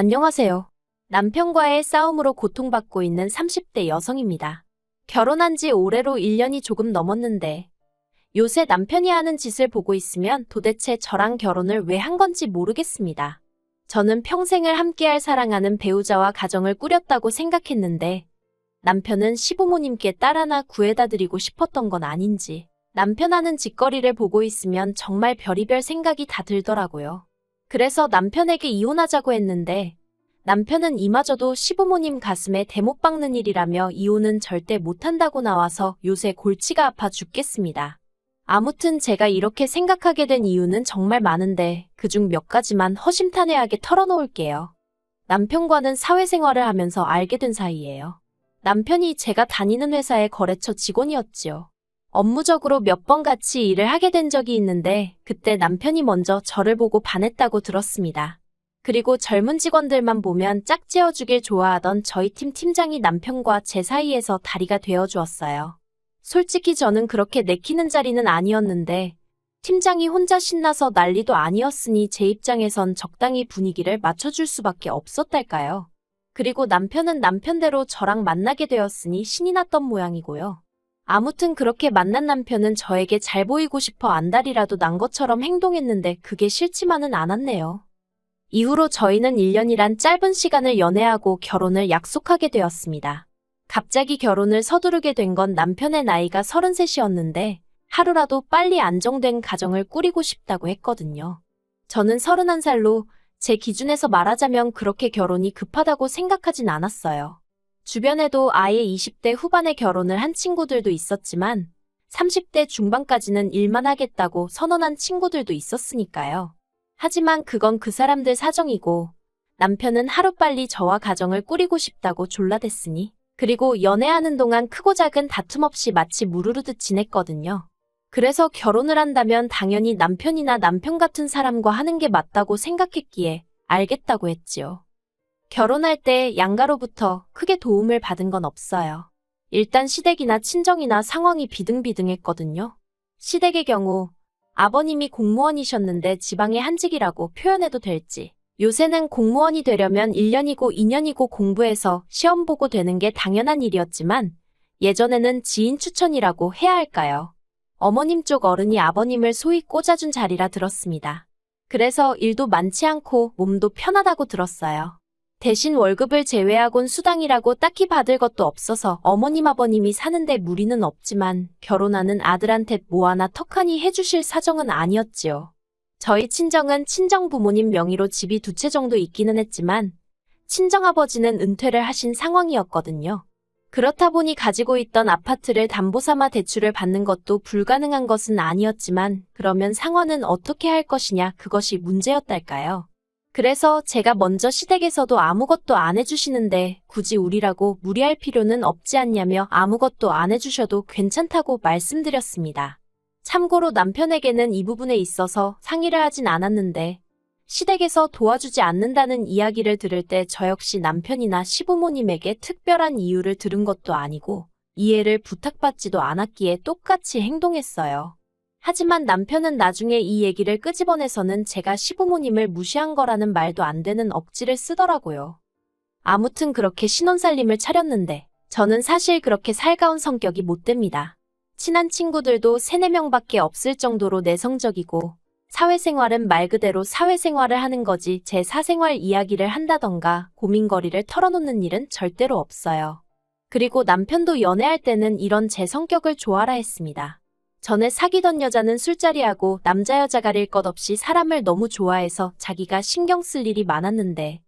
안녕하세요. 남편과의 싸움으로 고통받고 있는 30대 여성입니다. 결혼한 지 올해로 1년이 조금 넘었는데 요새 남편이 하는 짓을 보고 있으면 도대체 저랑 결혼을 왜 한 건지 모르겠습니다. 저는 평생을 함께할 사랑하는 배우자와 가정을 꾸렸다고 생각했는데 남편은 시부모님께 딸 하나 구해다 드리고 싶었던 건 아닌지 남편 하는 짓거리를 보고 있으면 정말 별의별 생각이 다 들더라고요. 그래서 남편에게 이혼하자고 했는데 남편은 이마저도 시부모님 가슴에 대못 박는 일이라며 이혼은 절대 못한다고 나와서 요새 골치가 아파 죽겠습니다. 아무튼 제가 이렇게 생각하게 된 이유는 정말 많은데 그중 몇 가지만 허심탄회하게 털어놓을게요. 남편과는 사회생활을 하면서 알게 된 사이예요. 남편이 제가 다니는 회사의 거래처 직원이었지요. 업무적으로 몇 번 같이 일을 하게 된 적이 있는데 그때 남편이 먼저 저를 보고 반했다고 들었습니다. 그리고 젊은 직원들만 보면 짝지어주길 좋아하던 저희 팀 팀장이 남편과 제 사이에서 다리가 되어주었어요. 솔직히 저는 그렇게 내키는 자리는 아니었는데 팀장이 혼자 신나서 난리도 아니었으니 제 입장에선 적당히 분위기를 맞춰줄 수밖에 없었달까요. 그리고 남편은 남편대로 저랑 만나게 되었으니 신이 났던 모양이고요. 아무튼 그렇게 만난 남편은 저에게 잘 보이고 싶어 안달이라도 난 것처럼 행동했는데 그게 싫지만은 않았네요. 이후로 저희는 1년이란 짧은 시간을 연애하고 결혼을 약속하게 되었습니다. 갑자기 결혼을 서두르게 된 건 남편의 나이가 33이었는데 하루라도 빨리 안정된 가정을 꾸리고 싶다고 했거든요. 저는 31살로 제 기준에서 말하자면 그렇게 결혼이 급하다고 생각하진 않았어요. 주변에도 아예 20대 후반에 결혼을 한 친구들도 있었지만 30대 중반까지는 일만 하겠다고 선언한 친구들도 있었으니까요. 하지만 그건 그 사람들 사정이고 남편은 하루빨리 저와 가정을 꾸리고 싶다고 졸라댔으니 그리고 연애하는 동안 크고 작은 다툼 없이 마치 무르르듯 지냈거든요. 그래서 결혼을 한다면 당연히 남편이나 남편 같은 사람과 하는 게 맞다고 생각했기에 알겠다고 했지요. 결혼할 때 양가로부터 크게 도움을 받은 건 없어요. 일단 시댁이나 친정이나 상황이 비등비등했거든요. 시댁의 경우 아버님이 공무원이셨는데 지방의 한직이라고 표현해도 될지 요새는 공무원이 되려면 1년이고 2년이고 공부해서 시험 보고 되는 게 당연한 일이었지만 예전에는 지인 추천이라고 해야 할까요? 어머님 쪽 어른이 아버님을 소위 꽂아준 자리라 들었습니다. 그래서 일도 많지 않고 몸도 편하다고 들었어요. 대신 월급을 제외하곤 수당이라고 딱히 받을 것도 없어서 어머님 아버님이 사는데 무리는 없지만 결혼하는 아들한테 뭐 하나 턱하니 해주실 사정은 아니었지요. 저희 친정은 친정 부모님 명의로 집이 2채 정도 있기는 했지만 친정아버지는 은퇴를 하신 상황이었거든요. 그렇다 보니 가지고 있던 아파트를 담보 삼아 대출을 받는 것도 불가능한 것은 아니었지만 그러면 상환은 어떻게 할 것이냐 그것이 문제였달까요. 그래서 제가 먼저 시댁에서도 아무것도 안 해주시는데 굳이 우리라고 무리할 필요는 없지 않냐며 아무것도 안 해주셔도 괜찮다고 말씀드렸습니다. 참고로 남편에게는 이 부분에 있어서 상의를 하진 않았는데 시댁에서 도와주지 않는다는 이야기를 들을 때 저 역시 남편이나 시부모님에게 특별한 이유를 들은 것도 아니고 이해를 부탁받지도 않았기에 똑같이 행동했어요. 하지만 남편은 나중에 이 얘기를 끄집어내서는 제가 시부모님을 무시한 거라는 말도 안 되는 억지를 쓰더라고요. 아무튼 그렇게 신혼살림을 차렸는데 저는 사실 그렇게 살가운 성격이 못 됩니다. 친한 친구들도 3, 4명밖에 없을 정도로 내성적이고 사회생활은 말 그대로 사회생활을 하는 거지 제 사생활 이야기를 한다던가 고민거리를 털어놓는 일은 절대로 없어요. 그리고 남편도 연애할 때는 이런 제 성격을 좋아라 했습니다. 전에 사귀던 여자는 술자리하고 남자 여자 가릴 것 없이 사람을 너무 좋아해서 자기가 신경 쓸 일이 많았는데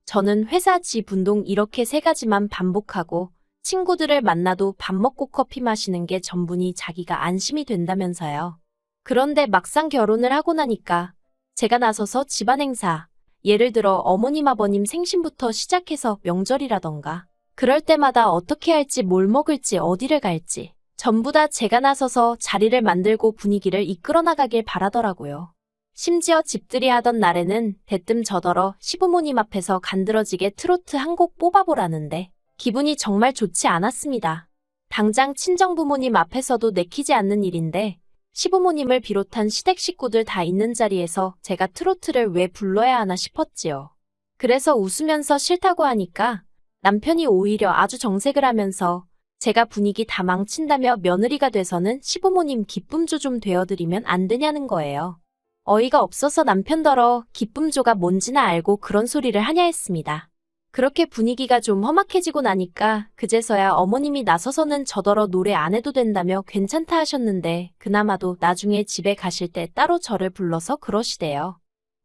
저는 회사 집 운동 이렇게 3가지만 반복하고 친구들을 만나도 밥 먹고 커피 마시는 게 전부니 자기가 안심이 된다면서요. 그런데 막상 결혼을 하고 나니까 제가 나서서 집안 행사, 예를 들어 어머님 아버님 생신부터 시작해서 명절이라던가 그럴 때마다 어떻게 할지 뭘 먹을지 어디를 갈지 전부 다 제가 나서서 자리를 만들고 분위기를 이끌어 나가길 바라더라고요. 심지어 집들이 하던 날에는 대뜸 저더러 시부모님 앞에서 간드러지게 트로트 한 곡 뽑아보라는데 기분이 정말 좋지 않았습니다. 당장 친정부모님 앞에서도 내키지 않는 일인데 시부모님을 비롯한 시댁 식구들 다 있는 자리에서 제가 트로트를 왜 불러야 하나 싶었지요. 그래서 웃으면서 싫다고 하니까 남편이 오히려 아주 정색을 하면서 제가 분위기 다 망친다며 며느리가 돼서는 시부모님 기쁨조 좀 되어드리면 안 되냐는 거예요. 어이가 없어서 남편더러 기쁨조가 뭔지나 알고 그런 소리를 하냐 했습니다. 그렇게 분위기가 좀 험악해지고 나니까 그제서야 어머님이 나서서는 저더러 노래 안 해도 된다며 괜찮다 하셨는데 그나마도 나중에 집에 가실 때 따로 저를 불러서 그러시대요.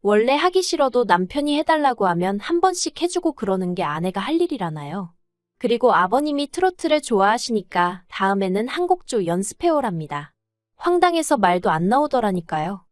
원래 하기 싫어도 남편이 해달라고 하면 한 번씩 해주고 그러는 게 아내가 할 일이라나요. 그리고 아버님이 트로트를 좋아하시니까 다음에는 한 곡조 연습해오랍니다. 황당해서 말도 안 나오더라니까요.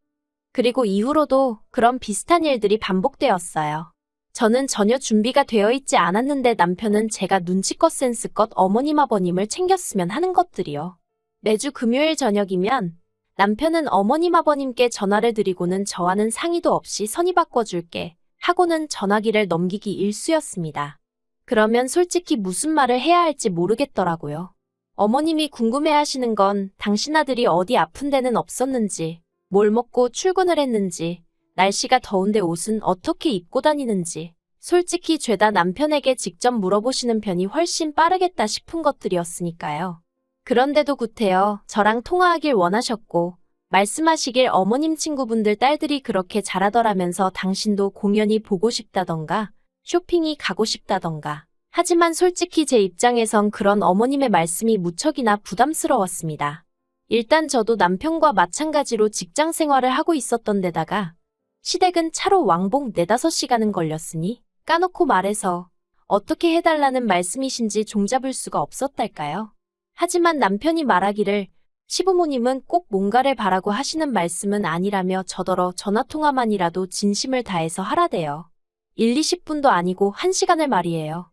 그리고 이후로도 그런 비슷한 일들이 반복되었어요. 저는 전혀 준비가 되어 있지 않았는데 남편은 제가 눈치껏 센스껏 어머님 아버님을 챙겼으면 하는 것들이요. 매주 금요일 저녁이면 남편은 어머님 아버님께 전화를 드리고는 저와는 상의도 없이 선의 바꿔줄게 하고는 전화기를 넘기기 일쑤였습니다. 그러면 솔직히 무슨 말을 해야 할지 모르겠더라고요. 어머님이 궁금해하시는 건 당신 아들이 어디 아픈 데는 없었는지, 뭘 먹고 출근을 했는지, 날씨가 더운데 옷은 어떻게 입고 다니는지, 솔직히 죄다 남편에게 직접 물어보시는 편이 훨씬 빠르겠다 싶은 것들이었으니까요. 그런데도 구태여 저랑 통화하길 원하셨고 말씀하시길 어머님 친구분들 딸들이 그렇게 잘하더라면서 당신도 공연이 보고 싶다던가 쇼핑이 가고 싶다던가 하지만 솔직히 제 입장에선 그런 어머님의 말씀이 무척이나 부담스러웠습니다. 일단 저도 남편과 마찬가지로 직장 생활을 하고 있었던 데다가 시댁은 차로 왕복 4~5시간은 걸렸으니 까놓고 말해서 어떻게 해달라는 말씀이신지 종잡을 수가 없었달까요? 하지만 남편이 말하기를 시부모님은 꼭 뭔가를 바라고 하시는 말씀은 아니라며 저더러 전화통화만이라도 진심을 다해서 하라대요. 1~20분도 아니고 1시간을 말이에요.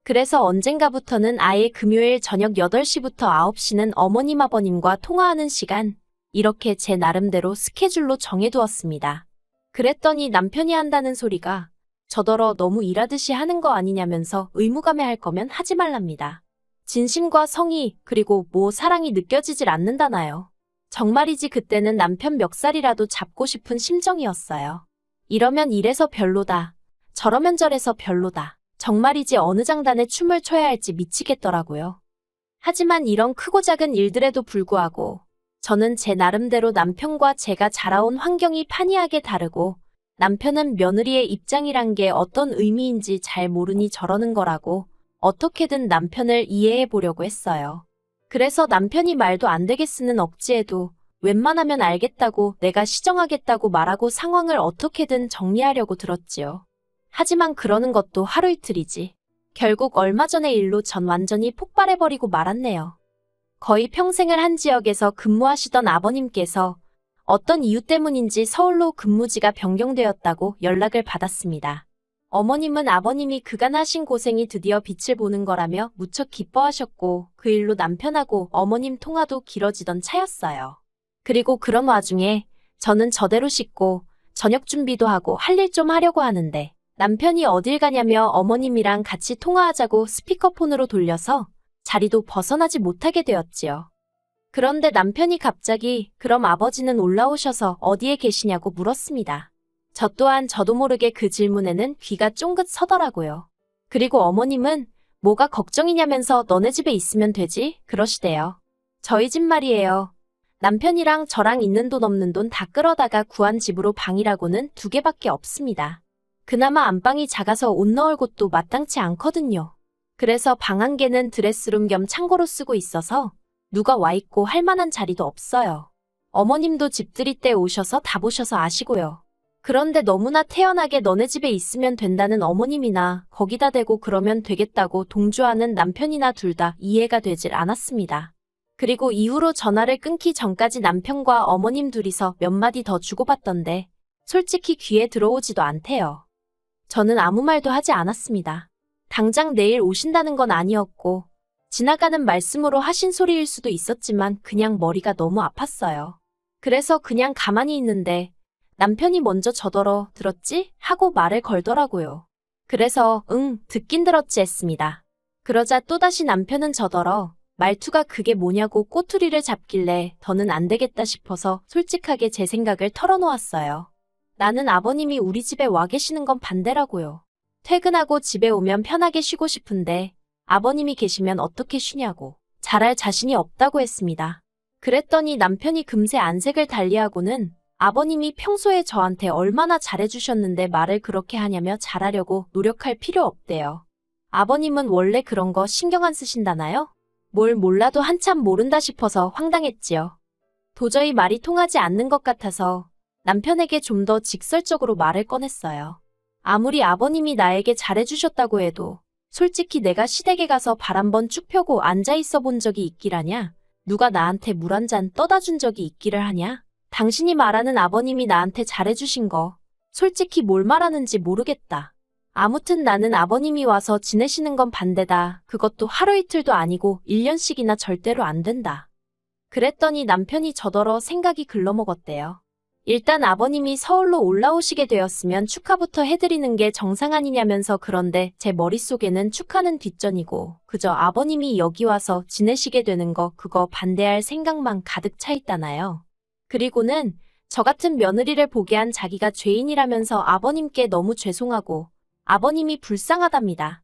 그래서 언젠가부터는 아예 금요일 저녁 8시부터 9시는 어머님 아버님과 통화하는 시간, 이렇게 제 나름대로 스케줄로 정해두었습니다. 그랬더니 남편이 한다는 소리가 저더러 너무 일하듯이 하는 거 아니냐면서 의무감에 거면 하지 말랍니다. 진심과 성의 그리고 사랑이 느껴지질 않는다나요. 정말이지 그때는 남편 멱살이라도 잡고 싶은 심정이었어요. 이러면 이래서 별로다. 저러면 저래서 별로다. 정말이지 어느 장단에 춤을 춰야 할지 미치겠더라고요. 하지만 이런 크고 작은 일들에도 불구하고 저는 제 나름대로 남편과 제가 자라온 환경이 판이하게 다르고 남편은 며느리의 입장이란 게 어떤 의미인지 잘 모르니 저러는 거라고 어떻게든 남편을 이해해 보려고 했어요. 그래서 남편이 말도 안 되게 쓰는 억지에도 웬만하면 알겠다고 내가 시정하겠다고 말하고 상황을 어떻게든 정리하려고 들었지요. 하지만 그러는 것도 하루 이틀이지. 결국 얼마 전의 일로 전 완전히 폭발해버리고 말았네요. 거의 평생을 한 지역에서 근무하시던 아버님께서 어떤 이유 때문인지 서울로 근무지가 변경되었다고 연락을 받았습니다. 어머님은 아버님이 그간 하신 고생이 드디어 빛을 보는 거라며 무척 기뻐하셨고 그 일로 남편하고 어머님 통화도 길어지던 차였어요. 그리고 그런 와중에 저는 저대로 씻고 저녁 준비도 하고 할 일 좀 하려고 하는데 남편이 어딜 가냐며 어머님이랑 같이 통화하자고 스피커폰으로 돌려서 자리도 벗어나지 못하게 되었지요. 그런데 남편이 갑자기 그럼 아버지는 올라오셔서 어디에 계시냐고 물었습니다. 저 또한 저도 모르게 그 질문에는 귀가 쫑긋 서더라고요. 그리고 어머님은 뭐가 걱정이냐면서 너네 집에 있으면 되지? 그러시대요. 저희 집 말이에요. 남편이랑 저랑 있는 돈 없는 돈 다 끌어다가 구한 집으로 방이라고는 2개밖에 없습니다. 그나마 안방이 작아서 옷 넣을 곳도 마땅치 않거든요. 그래서 방 1개는 드레스룸 겸 창고로 쓰고 있어서 누가 와 있고 할 만한 자리도 없어요. 어머님도 집들이 때 오셔서 다 보셔서 아시고요. 그런데 너무나 태연하게 너네 집에 있으면 된다는 어머님이나 거기다 대고 그러면 되겠다고 동조하는 남편이나 둘 다 이해가 되질 않았습니다. 그리고 이후로 전화를 끊기 전까지 남편과 어머님 둘이서 몇 마디 더 주고받던데 솔직히 귀에 들어오지도 않대요. 저는 아무 말도 하지 않았습니다. 당장 내일 오신다는 건 아니었고 지나가는 말씀으로 하신 소리일 수도 있었지만 그냥 머리가 너무 아팠어요. 그래서 그냥 가만히 있는데 남편이 먼저 저더러 들었지? 하고 말을 걸더라고요. 그래서 응, 듣긴 들었지 했습니다. 그러자 또다시 남편은 저더러 말투가 그게 뭐냐고 꼬투리를 잡길래 더는 안 되겠다 싶어서 솔직하게 제 생각을 털어놓았어요. 나는 아버님이 우리 집에 와 계시는 건 반대라고요. 퇴근하고 집에 오면 편하게 쉬고 싶은데 아버님이 계시면 어떻게 쉬냐고 잘할 자신이 없다고 했습니다. 그랬더니 남편이 금세 안색을 달리하고는 아버님이 평소에 저한테 얼마나 잘해주셨는데 말을 그렇게 하냐며 잘하려고 노력할 필요 없대요. 아버님은 원래 그런 거 신경 안 쓰신다나요? 뭘 몰라도 한참 모른다 싶어서 황당했지요. 도저히 말이 통하지 않는 것 같아서 남편에게 좀 더 직설적으로 말을 꺼냈어요. 아무리 아버님이 나에게 잘해주셨다고 해도 솔직히 내가 시댁에 가서 발 한번 쭉 펴고 앉아있어 본 적이 있기라냐? 누가 나한테 물 한 잔 떠다 준 적이 있기를 하냐? 당신이 말하는 아버님이 나한테 잘해주신 거 솔직히 뭘 말하는지 모르겠다. 아무튼 나는 아버님이 와서 지내시는 건 반대다. 그것도 하루 이틀도 아니고 1년씩이나 절대로 안 된다. 그랬더니 남편이 저더러 생각이 글러먹었대요. 일단 아버님이 서울로 올라오시게 되었으면 축하부터 해드리는 게 정상 아니냐면서 그런데 제 머릿속에는 축하는 뒷전이고 그저 아버님이 여기 와서 지내시게 되는 거 그거 반대할 생각만 가득 차 있다나요. 그리고는 저 같은 며느리를 보게 한 자기가 죄인이라면서 아버님께 너무 죄송하고 아버님이 불쌍하답니다.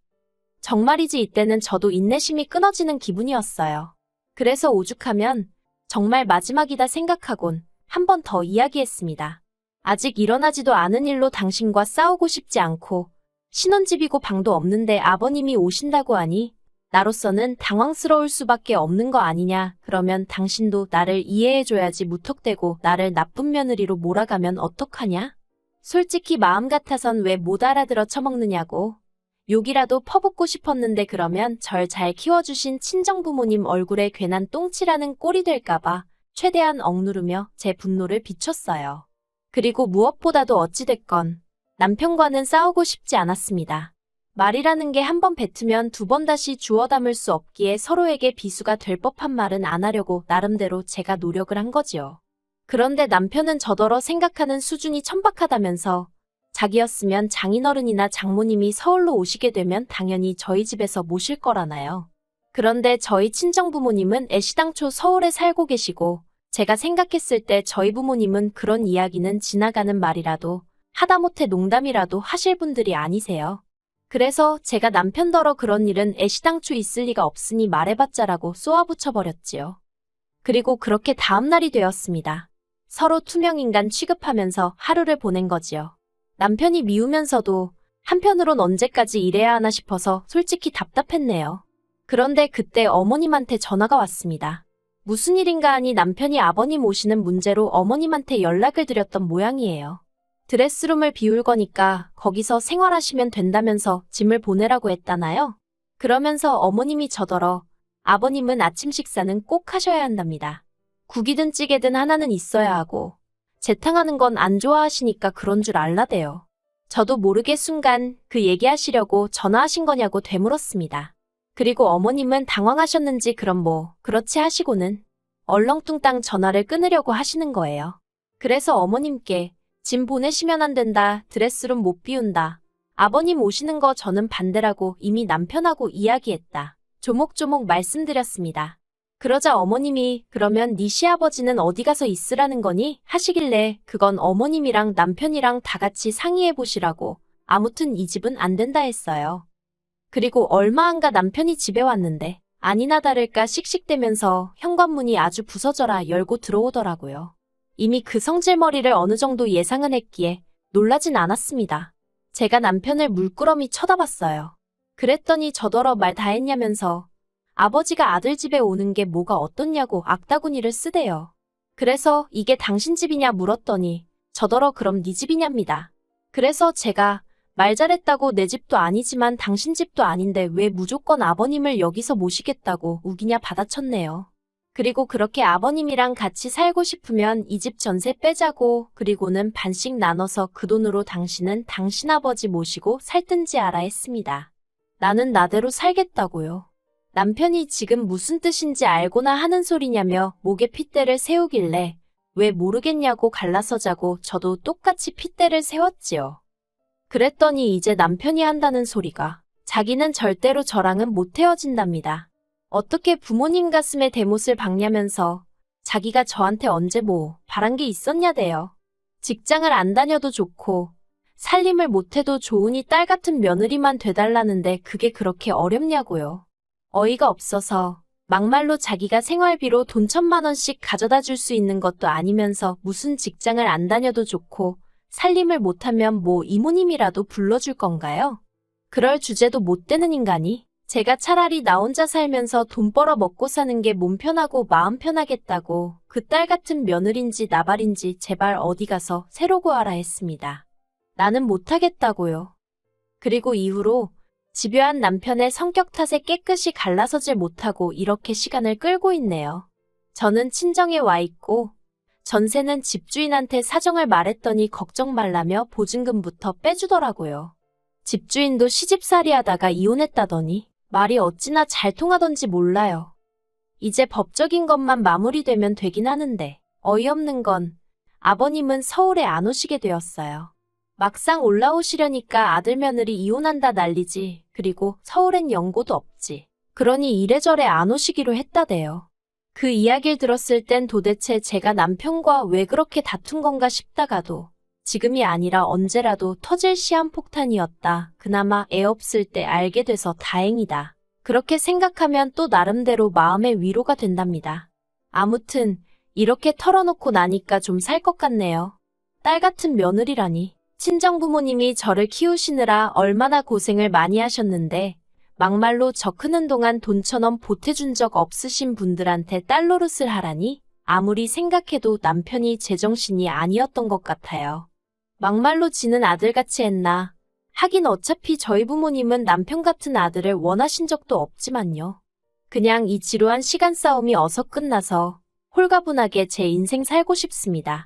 정말이지 이때는 저도 인내심이 끊어지는 기분이었어요. 그래서 오죽하면 정말 마지막이다 생각하곤 한 번 더 이야기했습니다. 아직 일어나지도 않은 일로 당신과 싸우고 싶지 않고 신혼집이고 방도 없는데 아버님이 오신다고 하니 나로서는 당황스러울 수밖에 없는 거 아니냐. 그러면 당신도 나를 이해해줘야지 무턱대고 나를 나쁜 며느리로 몰아가면 어떡하냐? 솔직히 마음 같아선 왜 못 알아들어 처먹느냐고. 욕이라도 퍼붓고 싶었는데 그러면 절 잘 키워주신 친정부모님 얼굴에 괜한 똥칠하는 꼴이 될까봐 최대한 억누르며 제 분노를 비췄어요. 그리고 무엇보다도 어찌됐건 남편과는 싸우고 싶지 않았습니다. 말이라는 게 한 번 뱉으면 두 번 다시 주워 담을 수 없기에 서로에게 비수가 될 법한 말은 안 하려고 나름대로 제가 노력을 한 거지요. 그런데 남편은 저더러 생각하는 수준이 천박하다면서 자기였으면 장인어른이나 장모님이 서울로 오시게 되면 당연히 저희 집에서 모실 거라나요. 그런데 저희 친정부모님은 애시당초 서울에 살고 계시고 제가 생각했을 때 저희 부모님은 그런 이야기는 지나가는 말이라도 하다못해 농담이라도 하실 분들이 아니세요. 그래서 제가 남편더러 그런 일은 애시당초 있을 리가 없으니 말해봤자라고 쏘아붙여버렸지요. 그리고 그렇게 다음날이 되었습니다. 서로 투명인간 취급하면서 하루를 보낸 거지요. 남편이 미우면서도 한편으론 언제까지 이래야 하나 싶어서 솔직히 답답했네요. 그런데 그때 어머님한테 전화가 왔습니다. 무슨 일인가 하니 남편이 아버님 오시는 문제로 어머님한테 연락을 드렸던 모양이에요. 드레스룸을 비울 거니까 거기서 생활하시면 된다면서 짐을 보내라고 했다나요? 그러면서 어머님이 저더러 아버님은 아침 식사는 꼭 하셔야 한답니다. 국이든 찌개든 하나는 있어야 하고 재탕하는 건 안 좋아하시니까 그런 줄 알라대요. 저도 모르게 순간 그 얘기하시려고 전화하신 거냐고 되물었습니다. 그리고 어머님은 당황하셨는지 그럼 뭐 그렇지 하시고는 얼렁뚱땅 전화를 끊으려고 하시는 거예요. 그래서 어머님께 짐 보내시면 안 된다. 드레스룸 못 비운다. 아버님 오시는 거 저는 반대라고 이미 남편하고 이야기했다. 조목조목 말씀드렸습니다. 그러자 어머님이 그러면 네 시아버지는 어디 가서 있으라는 거니? 하시길래 그건 어머님이랑 남편이랑 다 같이 상의해 보시라고 아무튼 이 집은 안 된다 했어요. 그리고 얼마 안 가 남편이 집에 왔는데 아니나 다를까 씩씩대면서 현관문이 아주 부서져라 열고 들어오더라고요. 이미 그 성질머리를 어느 정도 예상은 했기에 놀라진 않았습니다. 제가 남편을 물끄러미 쳐다봤어요. 그랬더니 저더러 말 다 했냐면서 아버지가 아들 집에 오는 게 뭐가 어떻냐고 악다구니를 쓰대요. 그래서 이게 당신 집이냐 물었더니 저더러 그럼 네 집이냐입니다. 그래서 제가 말 잘했다고 내 집도 아니지만 당신 집도 아닌데 왜 무조건 아버님을 여기서 모시겠다고 우기냐 받아쳤네요. 그리고 그렇게 아버님이랑 같이 살고 싶으면 이 집 전세 빼자고 그리고는 반씩 나눠서 그 돈으로 당신은 당신 아버지 모시고 살든지 알아 했습니다. 나는 나대로 살겠다고요. 남편이 지금 무슨 뜻인지 알고나 하는 소리냐며 목에 핏대를 세우길래 왜 모르겠냐고 갈라서자고 저도 똑같이 핏대를 세웠지요. 그랬더니 이제 남편이 한다는 소리가 자기는 절대로 저랑은 못 헤어진답니다. 어떻게 부모님 가슴에 대못을 박냐면서 자기가 저한테 언제 뭐 바란 게 있었냐대요. 직장을 안 다녀도 좋고 살림을 못해도 좋으니 딸 같은 며느리만 돼달라는데 그게 그렇게 어렵냐고요. 어이가 없어서 막말로 자기가 생활비로 돈 1,000만 원씩 가져다 줄 수 있는 것도 아니면서 무슨 직장을 안 다녀도 좋고 살림을 못하면 뭐 이모님이라도 불러줄 건가요? 그럴 주제도 못 되는 인간이 제가 차라리 나 혼자 살면서 돈 벌어 먹고 사는 게 몸 편하고 마음 편하겠다고 그 딸 같은 며느린지 나발인지 제발 어디 가서 새로 구하라 했습니다. 나는 못하겠다고요. 그리고 이후로 집요한 남편의 성격 탓에 깨끗이 갈라서질 못하고 이렇게 시간을 끌고 있네요. 저는 친정에 와 있고 전세는 집주인한테 사정을 말했더니 걱정 말라며 보증금부터 빼주더라고요. 집주인도 시집살이 하다가 이혼했다더니 말이 어찌나 잘 통하던지 몰라요. 이제 법적인 것만 마무리되면 되긴 하는데 어이없는 건 아버님은 서울에 안 오시게 되었어요. 막상 올라오시려니까 아들 며느리 이혼한다 난리지. 그리고 서울엔 연고도 없지. 그러니 이래저래 안 오시기로 했다대요. 그 이야기를 들었을 땐 도대체 제가 남편과 왜 그렇게 다툰 건가 싶다가도 지금이 아니라 언제라도 터질 시한폭탄이었다. 그나마 애 없을 때 알게 돼서 다행이다. 그렇게 생각하면 또 나름대로 마음의 위로가 된답니다. 아무튼 이렇게 털어놓고 나니까 좀 살 것 같네요. 딸 같은 며느리라니. 친정부모님이 저를 키우시느라 얼마나 고생을 많이 하셨는데 막말로 저 크는 동안 돈 1,000원 보태준 적 없으신 분들한테 딸 노릇을 하라니 아무리 생각해도 남편이 제정신이 아니었던 것 같아요. 막말로 지는 아들같이 했나. 하긴 어차피 저희 부모님은 남편 같은 아들을 원하신 적도 없지만요. 그냥 이 지루한 시간 싸움이 어서 끝나서 홀가분하게 제 인생 살고 싶습니다.